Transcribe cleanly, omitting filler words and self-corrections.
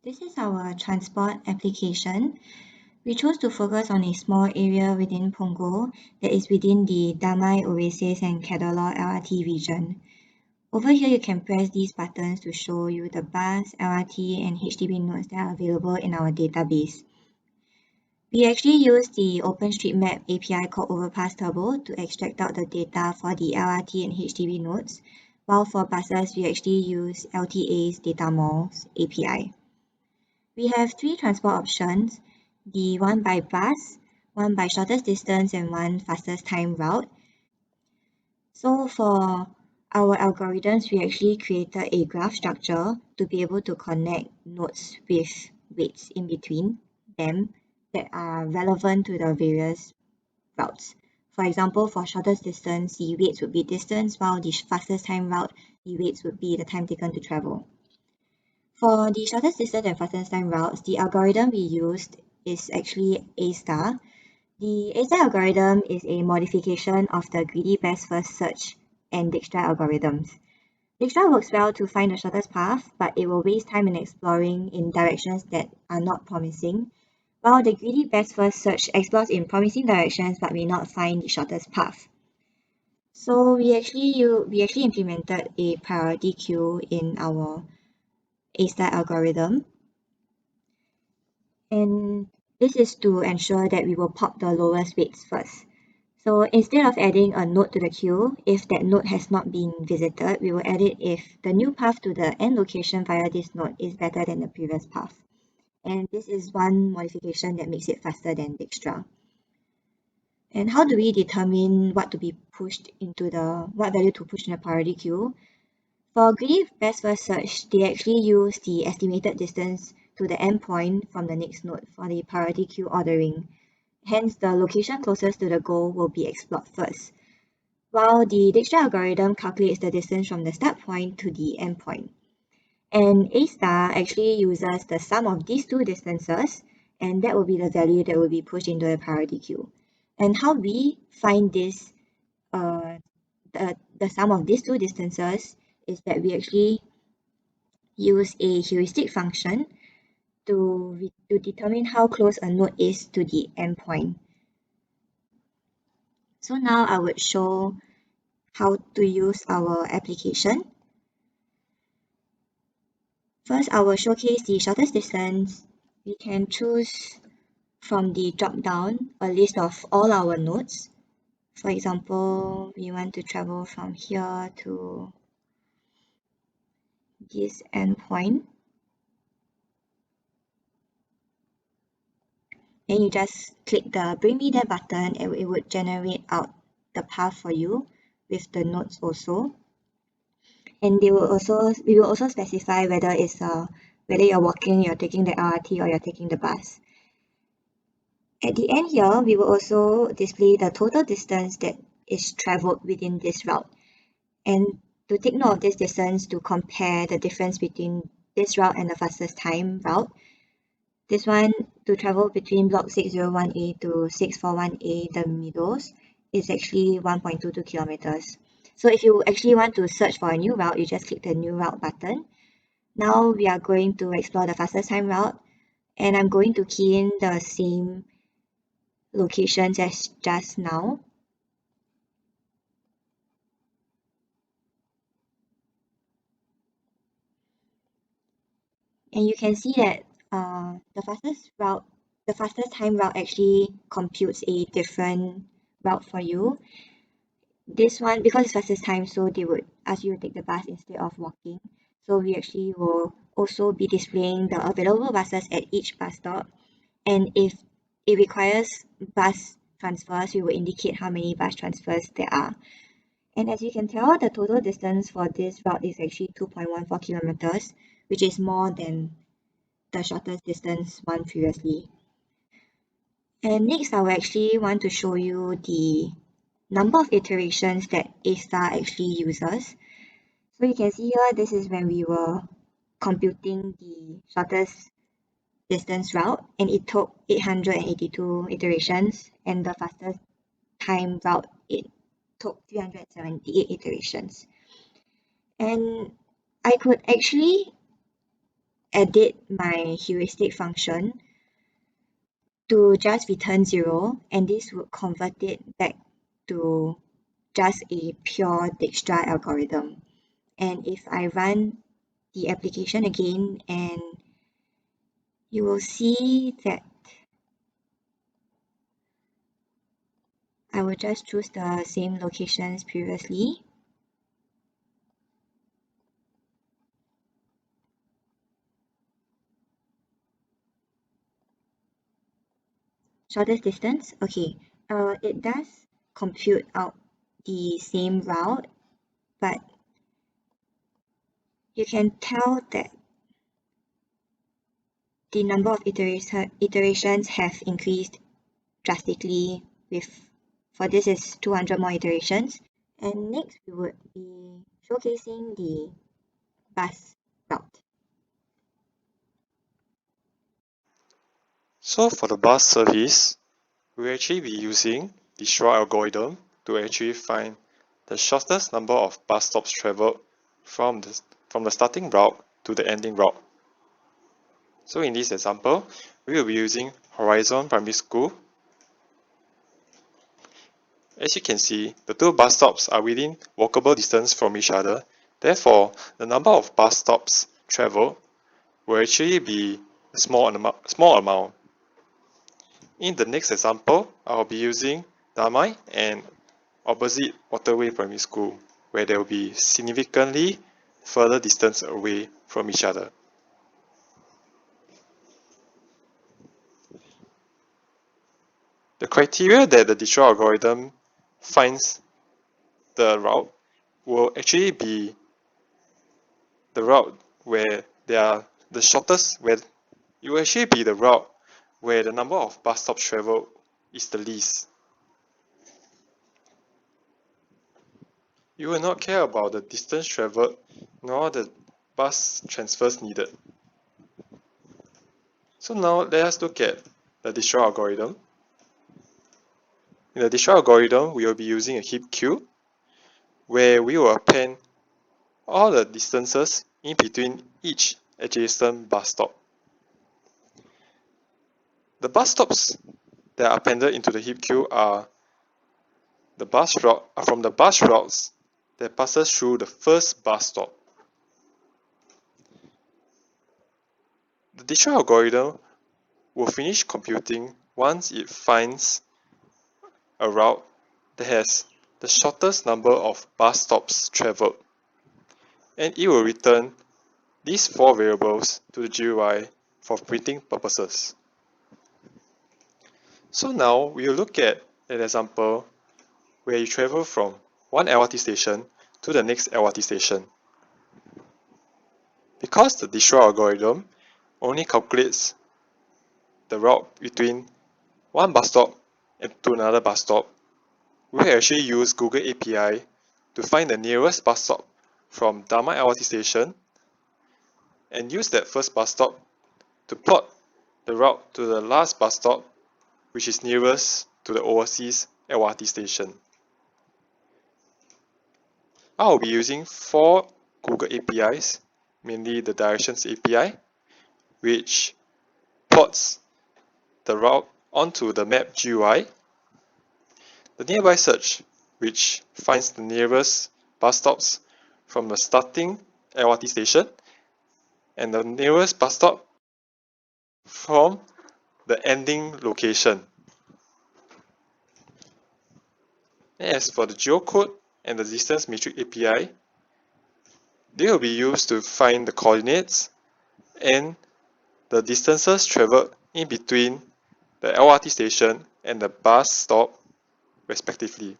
This is our transport application. We chose to focus on a small area within Punggol that is within the Damai, Oasis and Kadaloor LRT region. Over here, you can press these buttons to show you the bus, LRT and HDB nodes that are available in our database. We actually use the OpenStreetMap API called Overpass Turbo to extract out the data for the LRT and HDB nodes, while for buses, we actually use LTA's Data Malls API. We have three transport options, the one by bus, one by shortest distance, and one fastest time route. So for our algorithms, we actually created a graph structure to be able to connect nodes with weights in between them that are relevant to the various routes. For example, for shortest distance, the weights would be distance, while the fastest time route, the weights would be the time taken to travel. For the shortest distance and fastest time routes, the algorithm we used is actually A star. The A star algorithm is a modification of the greedy best first search and Dijkstra algorithms. Dijkstra works well to find the shortest path, but it will waste time in exploring in directions that are not promising, while the greedy best first search explores in promising directions but may not find the shortest path. So we actually implemented a priority queue in our A-star algorithm, and this is to ensure that we will pop the lowest weights first. So instead of adding a node to the queue, if that node has not been visited, we will add it if the new path to the end location via this node is better than the previous path. And this is one modification that makes it faster than Dijkstra. And how do we determine what value to push in the priority queue? For greedy best first search, they actually use the estimated distance to the endpoint from the next node for the priority queue ordering. Hence, the location closest to the goal will be explored first, while the Dijkstra algorithm calculates the distance from the start point to the endpoint. And A star actually uses the sum of these two distances, and that will be the value that will be pushed into the priority queue. And how we find this, the sum of these two distances, is that we actually use a heuristic function to determine how close a node is to the endpoint. So now I would show how to use our application. First, I will showcase the shortest distance. We can choose from the drop-down a list of all our nodes. For example, we want to travel from here to this endpoint. Then you just click the bring me there button and it would generate out the path for you with the nodes also. And we will also specify whether you're walking, you're taking the LRT or you're taking the bus. At the end here, we will also display the total distance that is traveled within this route. And to take note of this distance to compare the difference between this route and the fastest time route, this one to travel between block 601A to 641A, the middles, is actually 1.22 kilometers. So if you actually want to search for a new route, you just click the new route button. Now we are going to explore the fastest time route, and I'm going to key in the same locations as just now. And you can see that the fastest time route actually computes a different route for you. This one, because it's fastest time, so they would ask you to take the bus instead of walking. So we actually will also be displaying the available buses at each bus stop. And if it requires bus transfers, we will indicate how many bus transfers there are. And as you can tell, the total distance for this route is actually 2.14 kilometers, which is more than the shortest distance one previously. And next, I will actually want to show you the number of iterations that A-star actually uses. So you can see here, this is when we were computing the shortest distance route, and it took 882 iterations, and the fastest time route, it took 378 iterations. And I could actually edit my heuristic function to just return 0, and this would convert it back to just a pure Dijkstra algorithm. And if I run the application again, and you will see that I will just choose the same locations previously. Shortest distance, okay. It does compute out the same route, but you can tell that the number of iterations have increased drastically for this is 200 more iterations. And next we would be showcasing the bus route. So for the bus service, we'll actually be using the Dijkstra algorithm to actually find the shortest number of bus stops traveled from the starting route to the ending route. So in this example, we will be using Horizon Primary School. As you can see, the two bus stops are within walkable distance from each other. Therefore, the number of bus stops traveled will actually be a small amount. In the next example, I'll be using Damai and opposite Waterway Primary School, where they will be significantly further distance away from each other. The criteria that the Dijkstra algorithm finds the route will actually be the route where they are the shortest, where it will actually be the route where the number of bus stops traveled is the least. You will not care about the distance traveled nor the bus transfers needed. So now let us look at the Dijkstra algorithm. In the Dijkstra algorithm, we will be using a heap queue where we will append all the distances in between each adjacent bus stop. The bus stops that are appended into the heap queue are from the bus routes that passes through the first bus stop. The Dijkstra algorithm will finish computing once it finds a route that has the shortest number of bus stops traveled, and it will return these four variables to the GUI for printing purposes. So now we will look at an example where you travel from one LRT station to the next LRT station. Because the Dijkstra algorithm only calculates the route between one bus stop and to another bus stop, we will actually use Google API to find the nearest bus stop from Damai LRT station and use that first bus stop to plot the route to the last bus stop, which is nearest to the Oasis LRT station. I will be using 4 Google APIs, mainly the Directions API, which plots the route onto the map GUI, the Nearby Search, which finds the nearest bus stops from the starting LRT station, and the nearest bus stop from the ending location. As for the geocode and the distance matrix API, they will be used to find the coordinates and the distances traveled in between the LRT station and the bus stop respectively.